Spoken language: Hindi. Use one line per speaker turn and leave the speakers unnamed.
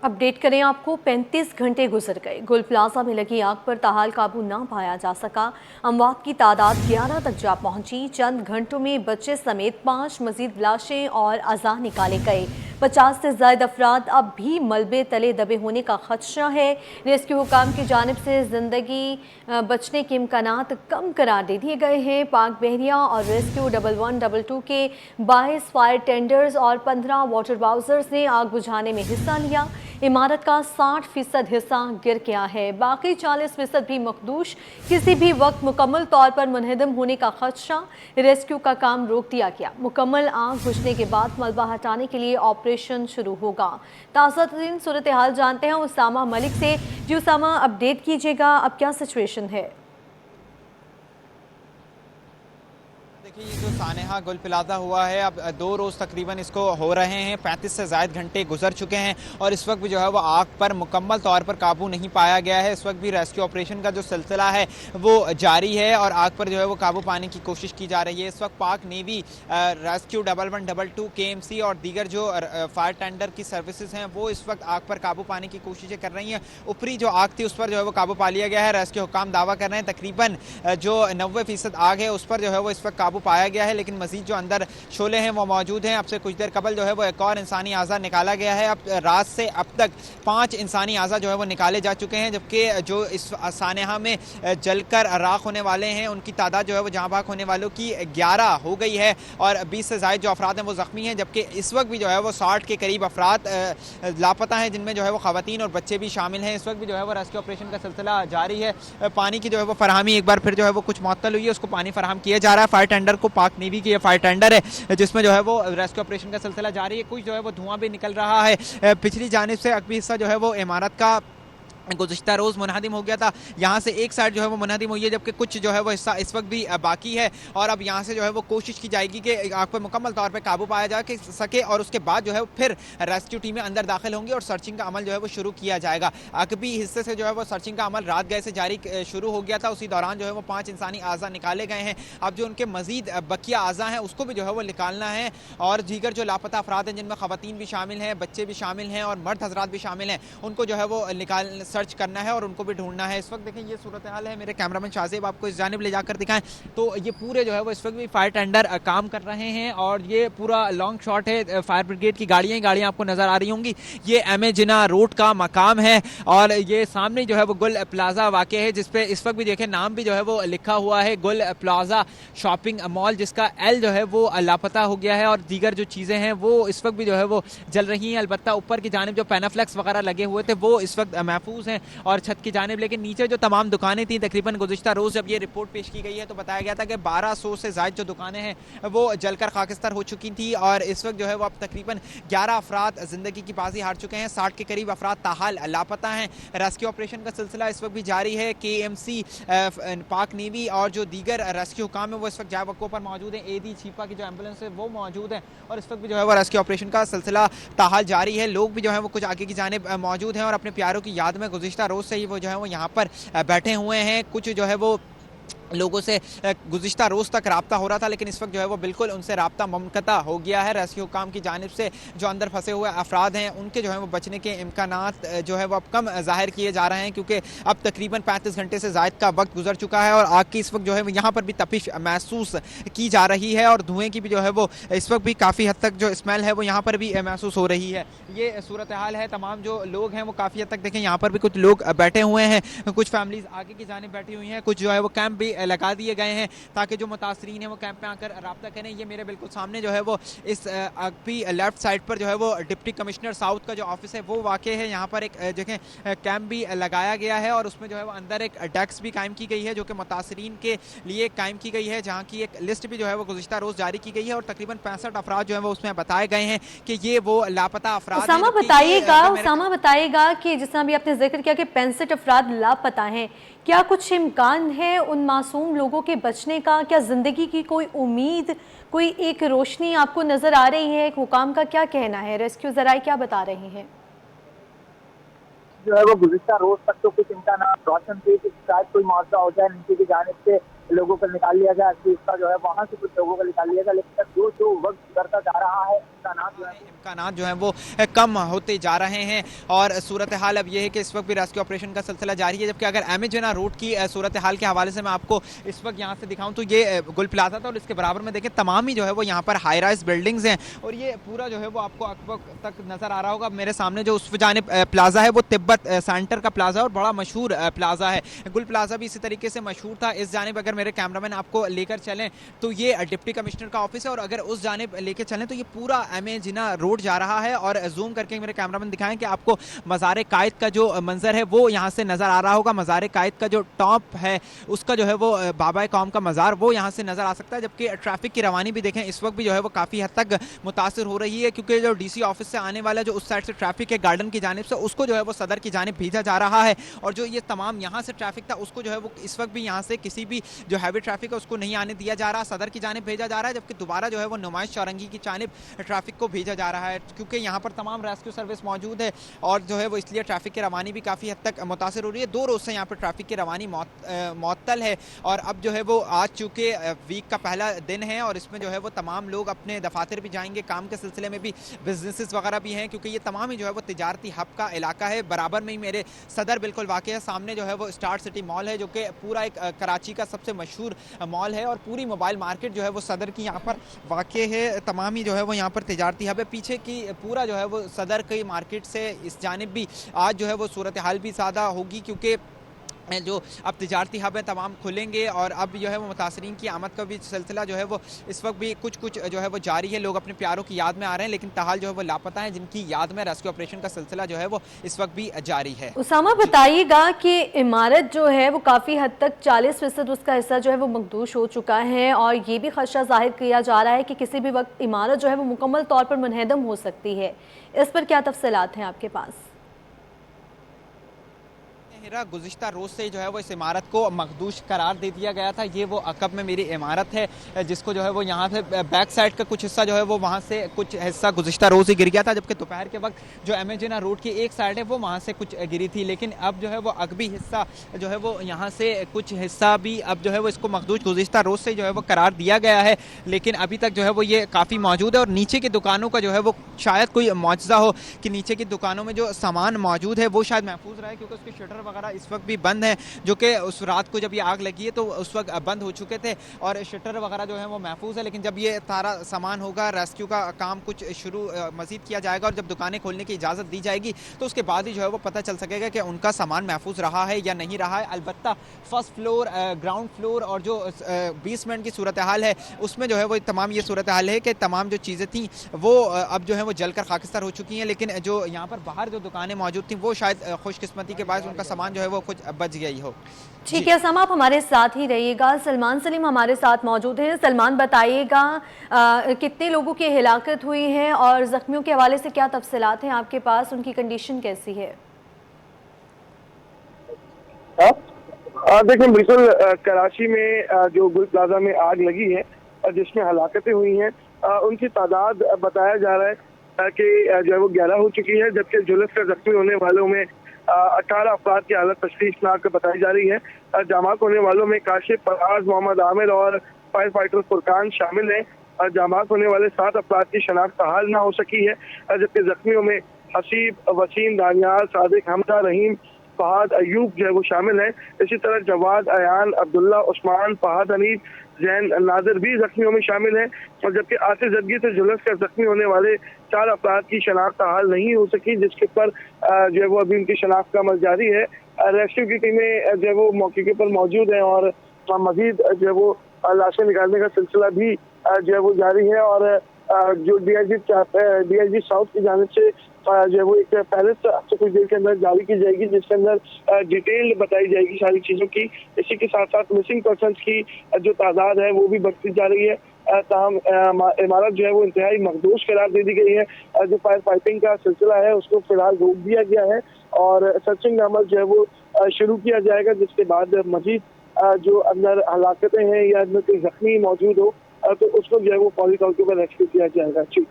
अपडेट करें आपको। 35 घंटे गुजर गए, गुल प्लाजा में लगी आग पर ताहाल काबू ना पाया जा सका। अमवात की तादाद 11 तक जा पहुंची। चंद घंटों में बच्चे समेत 5 मजीद लाशें और अज़ा निकाले गए। 50 से ज्यादा अफराद अब भी मलबे तले दबे होने का खदशा है। रेस्क्यू हुकाम की जानिब से जिंदगी बचने के इम्कानात कम करार दे दिए गए हैं। पाक बहरिया और रेस्क्यू 1112 के 22 फायर टेंडर्स और 15 वाटर बाउजर्स ने आग बुझाने में हिस्सा लिया। इमारत का 60% हिस्सा गिर गया है, बाकी 40% भी मखदूश। किसी भी वक्त मुकम्मल तौर पर मुनहदम होने का खदशा। रेस्क्यू का काम रोक दिया गया। मुकम्मल आग बुझने के बाद मलबा हटाने के लिए ऑपरेशन शुरू होगा। ताज़ा तरीन सूरत हाल जानते हैं उसामा मलिक से। जी उसामा, अपडेट कीजिएगा, अब क्या सिचुएशन है?
देखिए, ये जो सानेहा गुल प्लाजा हुआ है, अब 2 रोज़ तकरीबन इसको हो रहे हैं। 35 से ज़ायद घंटे गुजर चुके हैं और इस वक्त भी जो है वो आग पर मुकम्मल तौर पर काबू नहीं पाया गया है। इस वक्त भी रेस्क्यू ऑपरेशन का जो सिलसिला है वो जारी है और आग पर जो है वो काबू पाने की कोशिश की जा रही है। इस वक्त पाक नेवी, रेस्क्यू 1112 KMC और दीगर जो फायर टेंडर की सर्विसेज हैं वो इस वक्त आग पर काबू पाने की कोशिशें कर रही हैं। ऊपरी जो आग थी उस पर जो है वो काबू पा लिया गया है। रेस्क्यू हुकाम दावा कर रहे हैं तकरीबन जो 90% आग है उस पर जो है वो इस वक्त काबू पाया गया है, लेकिन मजीद जो अंदर शोले हैं वो मौजूद हैं। अब से कुछ देर कबल जो है वो एक और इंसानी आज़ा निकाला गया है। अब रात से अब तक 5 इंसानी आज़ा जो है वो निकाले जा चुके हैं, जबकि जो इस सानेहा में जलकर राख होने वाले हैं उनकी तादाद जो है वो जहाँ भाग होने वालों की 11 हो गई है और 20 से ज़ायद जो अफराद हैं वो ज़ख्मी हैं, जबकि इस वक्त भी जो है वो 60 के करीब अफराद लापता हैं, जिनमें जो है वो ख़वातीन और बच्चे भी शामिल हैं। इस वक्त भी जो है वो रेस्क्यू ऑपरेशन का सिलसिला जारी है। पानी की जो है वो फरहमी एक बार फिर जो है वो कुछ मअतल हुई है, उसको पानी फराहम किया जा रहा है। फायर टेंडर को पाक नेवी की ये फायर टेंडर है जिसमें जो है वो रेस्क्यू ऑपरेशन का सिलसिला जारी है। कुछ जो है वो धुआं भी निकल रहा है। पिछली जानिब से अगली हिस्सा जो है वो इमारत का गुज़िश्ता रोज़ मुनहदिम हो गया था। यहाँ से एक साइड जो है वो मुनहदिम हुई है, जबकि कुछ जो है वो हिस्सा इस वक्त भी बाकी है और अब यहाँ से जो है वो कोशिश की जाएगी कि आग पर मुकम्मल तौर पे काबू पाया जा सके और उसके बाद जो है फिर रेस्क्यू टीमें अंदर दाखिल होंगी और सर्चिंग का अमल जो है वो शुरू किया जाएगा। अकबी हिस्से से जो है वो सर्चिंग का अमल रात गए से जारी शुरू हो गया था। उसी दौरान जो है वो 5 इंसानी आज़ा निकाले गए हैं। अब जो उनके मजीद बकिया आज़ा हैं उसको भी जो है वो निकालना है और दीगर जो लापता अफराद हैं, जिनमें ख़वातीन भी शामिल हैं, बच्चे भी शामिल हैं और मर्द हजरात भी शामिल हैं, उनको जो है वो सर्च करना है और उनको भी ढूंढना है। इस वक्त देखें ये सूरत हाल है। मेरे कैमरामैन शाहजेब आपको इस जानिब ले जाकर दिखाएं तो ये पूरे जो है वो इस वक्त भी फायर टेंडर काम कर रहे हैं और ये पूरा लॉन्ग शॉट है। फायर ब्रिगेड की गाड़ियां आपको नजर आ रही होंगी। ये एम.ए. जिना रोड का मकाम है और ये सामने जो है वो गुल प्लाजा वाक़ है, जिसपे इस वक्त भी देखें नाम भी जो है वो लिखा हुआ है, गुल प्लाजा शॉपिंग मॉल, जिसका एल जो है वो लापता हो गया है और दीगर जो चीज़ें हैं वो इस वक्त भी जो है वो जल रही हैं। अलबत्ता ऊपर की जानिब जो पैनाफ्लेक्स वगैरह लगे हुए थे वो इस वक्त महफूज हैं और छत की जानिब, लेकिन नीचे जो तमाम दुकानें थी तकरीबन गुज़िश्ता रोज़ जब ये रिपोर्ट पेश की गई है तो बताया गया था कि 1200 से ज़ायद जो दुकानें हैं वो जलकर खाकिस्तार हो चुकी थी और इस वक्त जो है वो अब तकरीबन 11 अफराद ज़िंदगी की बाजी हार चुके हैं। 60 के करीब अफराद ताहाल लापता हैं। रेस्क्यू ऑपरेशन का सिलसिला इस वक्त भी जारी है। KMC, पाक नेवी और जो दीगर रेस्क्यू हुकाम है वो इस वक्त जाए वक़्फ़ों पर मौजूद हैं। AD छिपा की जो एम्बुलेंस है वो मौजूद है और इस वक्त भी जो है वो रेस्क्यू ऑपरेशन का सिलसिला ताहाल जारी है। लोग भी जो है वो कुछ आगे की जानिब मौजूद हैं और अपने प्यारों की याद में गुज़िश्ता रोज़ से ही वो जो है वो यहाँ पर बैठे हुए हैं। कुछ जो है वो लोगों से गुज़िश्ता रोज़ तक रब्ता हो रहा था, लेकिन इस वक्त जो है वो बिल्कुल उनसे रब्ता मुनक़ता हो गया है। रेस्क्यू हुकाम की जानिब से जो अंदर फंसे हुए अफराद हैं उनके जो है वो बचने के इम्कानात जो है वो अब कम ज़ाहिर किए जा रहे हैं, क्योंकि अब तकरीबन 35 घंटे से ज़ायद का वक्त गुजर चुका है और आग की इस वक्त जो है यहाँ पर भी तपिश महसूस की जा रही है और धुएँ की भी जो है वो इस वक्त भी काफ़ी हद तक जो स्मेल है वो यहाँ पर भी महसूस हो रही है। ये सूरत हाल है। तमाम जो लोग हैं वो काफ़ी हद तक देखें यहाँ पर भी कुछ लोग बैठे हुए हैं, कुछ फैमिलीज़ आगे की जानिब बैठी हुई हैं, कुछ जो है वो कैंप भी लगा दिए गए हैं ताकि जो मुतासरीन हैं वो कैंप में आकर रब्ता करें। ये मेरे बिल्कुल सामने जो है वो इस अगबी लेफ्ट साइड पर जो है वो डिप्टी कमिश्नर साउथ का जो ऑफिस है वो वाक़ है। यहाँ पर एक जगह कैंप भी लगाया गया है और उसमें जो है वो अंदर एक डेस्क भी कायम की गई है जो कि मुतासरीन के लिए कायम की गई है, जहाँ की एक लिस्ट भी जो है वो गुज़िश्ता रोज़ जारी की गई है और तकरीबन 65 अफराद जो है वो उसमें बताए गए हैं कि ये वो लापता अफराद हैं।
उसामा बताइएगा कि जिस तरह भी आपने जिक्र किया कि 65 अफराद लापता हैं, क्या कुछ इम्कान है उन मासूम लोगों के बचने का? क्या ज़िंदगी की कोई उम्मीद, कोई एक रोशनी आपको नज़र आ रही है? हुकाम का क्या कहना है? रेस्क्यू ज़राए क्या बता रहे हैं?
जो है वो गुज़िश्ता रोज़ तक तो कुछ इम्कानात रोशन थे कि शायद कोई मुआवजा हो जाए नीचे की जानिब से लोगों को निकाल लिया गया, इसका जो है वहां से कुछ लोगों को निकाल लिया गया, लेकिन जो वक्त गुजरता जा रहा है
इम्कानात जो है वो कम होते जा रहे हैं। और सूरत हाल अब ये है कि इस वक्त भी रेस्क्यू ऑपरेशन का सिलसिला जारी है। जबकि अगर एमेजना रोड की सूरत हाल के हवाले से मैं आपको इस वक्त यहाँ से दिखाऊं तो ये गुल प्लाजा था और इसके बराबर में देखें तमाम ही जो है वो यहाँ पर हाई राइज बिल्डिंग्स हैं और ये पूरा जो है वो आपको अकबर तक नजर आ रहा होगा। मेरे सामने जो उस जानिब प्लाजा है वो तिब्बत सेंटर का प्लाजा और बड़ा मशहूर प्लाजा है। गुल प्लाजा भी इसी तरीके से मशहूर था। इस जानिब अगर मेरे कैमरामैन आपको लेकर चलें तो ये डिप्टी कमिश्नर का ऑफिस है और अगर उस जानिब लेकर चलें तो ये पूरा एमेजिना रोड जा रहा है। और जूम करके मेरे कैमरामैन दिखाएं कि आपको मज़ार कायद का जो मंजर है वो यहाँ से नज़र आ रहा होगा। मज़ार कायद का जो टॉप है उसका जो है वो बाबा कौम का मज़ार वो यहाँ से नज़र आ सकता है। जबकि ट्रैफिक की रवानी भी देखें इस वक्त भी जो है वो काफ़ी हद तक मुतासर हो रही है क्योंकि जो डीसी ऑफिस से आने वाला जो उस साइड से ट्रैफिक है गार्डन की जानिब से उसको जो है वो सदर की जानिब भेजा जा रहा है। और जो ये तमाम यहाँ से ट्रैफिक था उसको जो है वो इस वक्त भी यहाँ से किसी भी जो हैवी ट्रैफिक है उसको नहीं आने दिया जा रहा, सदर की जानिब भेजा जा रहा है। जबकि दोबारा जो है वो नुमाइश चौरंगी की जानिब ट्रैफिक को भेजा जा रहा है क्योंकि यहाँ पर तमाम रेस्क्यू सर्विस मौजूद है और जो है वो इसलिए ट्रैफिक की रवानी भी काफ़ी हद तक मुतासर हो रही है। 2 रोज़ से यहाँ पर ट्रैफिक की रवानी मअतल है और अब जो है वो आज चूँकि वीक का पहला दिन है और इसमें जो है वो तमाम लोग अपने दफातर भी जाएंगे, काम के सिलसिले में भी बिजनेसेस वगैरह भी हैं क्योंकि ये तमाम ही जो है वो तिजारती हब का इलाका है। बराबर में ही मेरे सदर बिल्कुल वाक़ है, सामने जो है वो स्टार सिटी मॉल है जो कि पूरा एक कराची का सबसे मशहूर मॉल है और पूरी मोबाइल मार्केट जो है वो सदर की यहाँ पर वाक़ है। तमाम ही जो है वो यहाँ पर तिजारती हब है। पीछे की पूरा जो है वो सदर की मार्केट से इस जानिब भी आज जो है वो सूरत हाल भी ज़्यादा होगी क्योंकि जो अब तिजारती हब हैं तमाम खुलेंगे और अब जो है वो मुतासरीन की आमद का भी सिलसिला जो है वो इस वक्त भी कुछ जो है वो जारी है। लोग अपने प्यारों की याद में आ रहे हैं लेकिन ताहाल जो है वो लापता हैं जिनकी याद में रेस्क्यू ऑपरेशन का सिलसिला जो है वो इस वक्त भी जारी है।
उसामा बताइएगा कि इमारत जो है वो काफ़ी हद तक 40% उसका हिस्सा जो है वो मखदूश हो चुका है और ये भी खदशा जाहिर किया जा रहा है कि किसी भी वक्त इमारत जो है वो मुकम्मल तौर पर मुनहदम हो सकती है। इस पर क्या तफसीलात हैं आपके पास?
गुज़िश्ता रोज़ से जो है वो इस इमारत को मखदूश करार दे दिया गया था। ये वो अकब में मेरी इमारत है जिसको जो है वो यहाँ से बैक साइड का कुछ हिस्सा जो है वो वहाँ से कुछ हिस्सा गुज़िश्ता रोज़ ही गिर गया था जबकि दोपहर के वक्त जो एमेजिना रोड की एक साइड है वो वहाँ से कुछ गिरी थी। लेकिन अब जो है वो अकबी हिस्सा जो है वो यहाँ से कुछ हिस्सा भी अब जो है वो इसको मखदूश गुज़िश्ता रोज़ से जो है वो करार दिया गया है। लेकिन अभी तक जो है वो ये काफ़ी मौजूद है और नीचे की दुकानों का जो है वो शायद कोई मौजज़ा हो कि नीचे की दुकानों में जो सामान मौजूद है वो शायद महफूज रहे क्योंकि उसके शटर वगैरह इस वक्त भी बंद है जो कि उस रात को जब ये आग लगी है तो उस वक्त बंद हो चुके थे और शटर वगैरह जो है वो महफूज है। लेकिन जब ये सारा सामान होगा रेस्क्यू का काम कुछ शुरू मजीद किया जाएगा और जब दुकानें खोलने की इजाज़त दी जाएगी तो उसके बाद ही जो है वो पता चल सकेगा कि उनका सामान महफूज रहा है या नहीं रहा है। अलबत्ता फर्स्ट फ्लोर, ग्राउंड फ्लोर और जो बेसमेंट की सूरत हाल है उसमें जो है वो तमाम ये सूरत हाल है कि तमाम जो चीज़ें थी वो अब जो है वो जलकर खाकिस्तार हो चुकी हैं। लेकिन जो यहाँ पर बाहर जो दुकानें मौजूद थी वो शायद खुशकिस्मती के बाद उनका सामान जो है वो कुछ बच गई हो।
ठीक है उसामा, आप हमारे साथ ही रहिएगा। सलमान सलीम हमारे साथ मौजूद हैं। सलमान बताइएगा कितने लोगों की हिलाकत हुई है और जख्मियों के हवाले से क्या तफसीलात हैं आपके पास, उनकी कंडीशन कैसी है?
देखिए बिल्कुल कराची में जो गुल प्लाजा में आग लगी है जिसमें हलाकतें हुई हैं उनकी तादाद बताया जा रहा है कि जो है वो 11 हो चुकी है जबकि झुलस कर जख्मी होने वालों में 18 अफराद की हालत तशवीशनाक बताई जा रही है। जामाक होने वालों में काशिफ, फराज, मोहम्मद आमिर और फायर फाइटर फुरकान शामिल हैं। जामाक होने वाले 7 अफराद की शनाख्त हाल ना हो सकी है जबकि जख्मियों में हसीब, वसीम, दानियाल, सादिक, हमजा, रहीम, फहद, अयूब जो है वो शामिल है। इसी तरह जवाद, अयान, अब्दुल्ला, उस्मान, फहद, हनीफ, जैन, नादिर भी जख्मियों में शामिल हैं और जबकि आतिशज़दगी से झुलस कर जख्मी होने वाले 4 अफराद की शनाख्त हाल नहीं हो सकी जिसके पर जो है वो अभी उनकी शनाख्त का अमल जारी है। रेस्क्यू की टीमें जो है वो मौके के पर मौजूद हैं और मजीद जो है वो लाशें निकालने का सिलसिला भी जो है वो जारी है और जो डीआईजी साउथ की जानिब से जो है वो एक पहले से कुछ देर के अंदर जारी की जाएगी जिसके अंदर डिटेल बताई जाएगी सारी चीज़ों की। इसी के साथ साथ मिसिंग पर्सनस की जो तादाद है वो भी बढ़ती जा रही है। ताहम इमारत जो है वो इंतहाई मखदूश करार दे दी गई है। जो फायर फाइटिंग का सिलसिला है उसको फिलहाल रोक दिया गया है और सर्चिंग का अमल जो है वो शुरू किया जाएगा जिसके बाद मजीद जो अंदर हलाकतें हैं या अंदर कोई जख्मी मौजूद हो तो उसको जो है वो फौरी तौर पर रेस्क्यू किया जाएगा। जी।